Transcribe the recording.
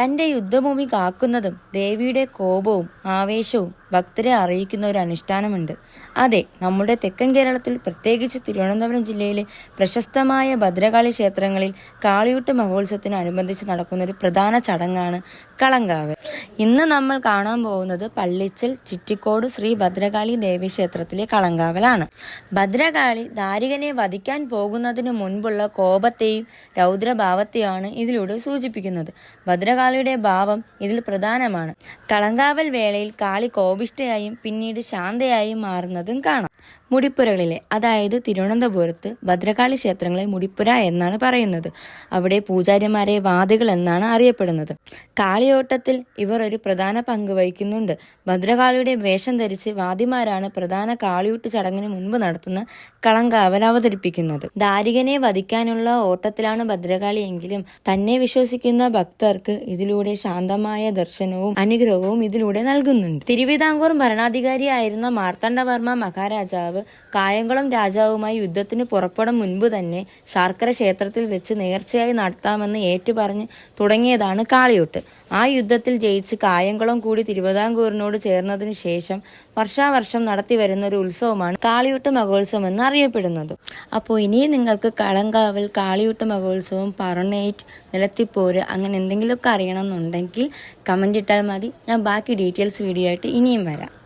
തൻ്റെ യുദ്ധഭൂമി കാക്കുന്നതും ദേവിയുടെ കോപവും ആവേശവും ഭക്തരെ അറിയിക്കുന്ന ഒരു അനുഷ്ഠാനമുണ്ട്. അതെ, നമ്മുടെ തെക്കൻ കേരളത്തിൽ, പ്രത്യേകിച്ച് തിരുവനന്തപുരം ജില്ലയിലെ പ്രശസ്തമായ ഭദ്രകാളി ക്ഷേത്രങ്ങളിൽ കാളിയൂട്ട് മഹോത്സവത്തിനനുബന്ധിച്ച് നടക്കുന്ന ഒരു പ്രധാന ചടങ്ങാണ് കളങ്കാവൽ. ഇന്ന് നമ്മൾ കാണാൻ പോകുന്നത് പള്ളിച്ചൽ ചിറ്റിക്കോട് ശ്രീ ഭദ്രകാളി ദേവി ക്ഷേത്രത്തിലെ കളങ്കാവലാണ്. ഭദ്രകാളി ദാരികനെ വധിക്കാൻ പോകുന്നതിന് മുൻപുള്ള കോപത്തെയും രൗദ്രഭാവത്തെയാണ് ഇതിലൂടെ സൂചിപ്പിക്കുന്നത്. ഭദ്രകാളിയുടെ ഭാവം ഇതിൽ പ്രധാനമാണ്. കളങ്കാവൽ വേളയിൽ കാളി കോപിഷ്ഠയായും പിന്നീട് ശാന്തയായും മാറുന്നതും കാണാം. മുടിപ്പുരകളിലെ, അതായത് തിരുവനന്തപുരത്ത് ഭദ്രകാളി ക്ഷേത്രങ്ങളെ മുടിപ്പുര എന്നാണ് പറയുന്നത്. അവിടെ പൂജാരിമാരെ വാദികൾ എന്നാണ് അറിയപ്പെടുന്നത്. കാളിയോട്ടത്തിൽ ഇവർ ഒരു പ്രധാന പങ്ക് വഹിക്കുന്നുണ്ട്. ഭദ്രകാളിയുടെ വേഷം ധരിച്ച് വാദിമാരാണ് പ്രധാന കാളിയൂട്ട് ചടങ്ങിന് മുൻപ് നടത്തുന്ന കളങ്കാവൽ അവതരിപ്പിക്കുന്നത്. ദാരികനെ വധിക്കാനുള്ള ഓട്ടത്തിലാണ് ഭദ്രകാളി എങ്കിലും തന്നെ വിശ്വസിക്കുന്ന ഭക്തർക്ക് ഇതിലൂടെ ശാന്തമായ ദർശനവും അനുഗ്രഹവും ഇതിലൂടെ നൽകുന്നുണ്ട്. തിരുവിതാംകൂർ ഭരണാധികാരിയായിരുന്ന മാർത്താണ്ഡവർമ്മ മഹാരാജാവ് കായംകുളം രാജാവുമായി യുദ്ധത്തിന് പുറപ്പെടും മുൻപ് തന്നെ ശാർക്കര ക്ഷേത്രത്തിൽ വെച്ച് നേർച്ചയായി നടത്താമെന്ന് ഏറ്റുപറഞ്ഞ് തുടങ്ങിയതാണ് കാളിയൂട്ട്. ആ യുദ്ധത്തിൽ ജയിച്ച് കായംകുളം കൂടി തിരുവിതാംകൂറിനോട് ചേർന്നതിന് ശേഷം വർഷാവർഷം നടത്തി വരുന്ന ഒരു ഉത്സവമാണ് കാളിയൂട്ട് മഹോത്സവം എന്ന് അറിയപ്പെടുന്നത്. അപ്പോൾ ഇനിയും നിങ്ങൾക്ക് കളങ്കാവൽ, കാളിയൂട്ട് മഹോത്സവം, പറണേറ്റ്, നിലത്തിപ്പോര് അങ്ങനെ എന്തെങ്കിലുമൊക്കെ അറിയണമെന്നുണ്ടെങ്കിൽ കമൻ്റ് ഇട്ടാൽ മതി. ഞാൻ ബാക്കി ഡീറ്റെയിൽസ് വീഡിയോ ആയിട്ട് ഇനിയും വരാം.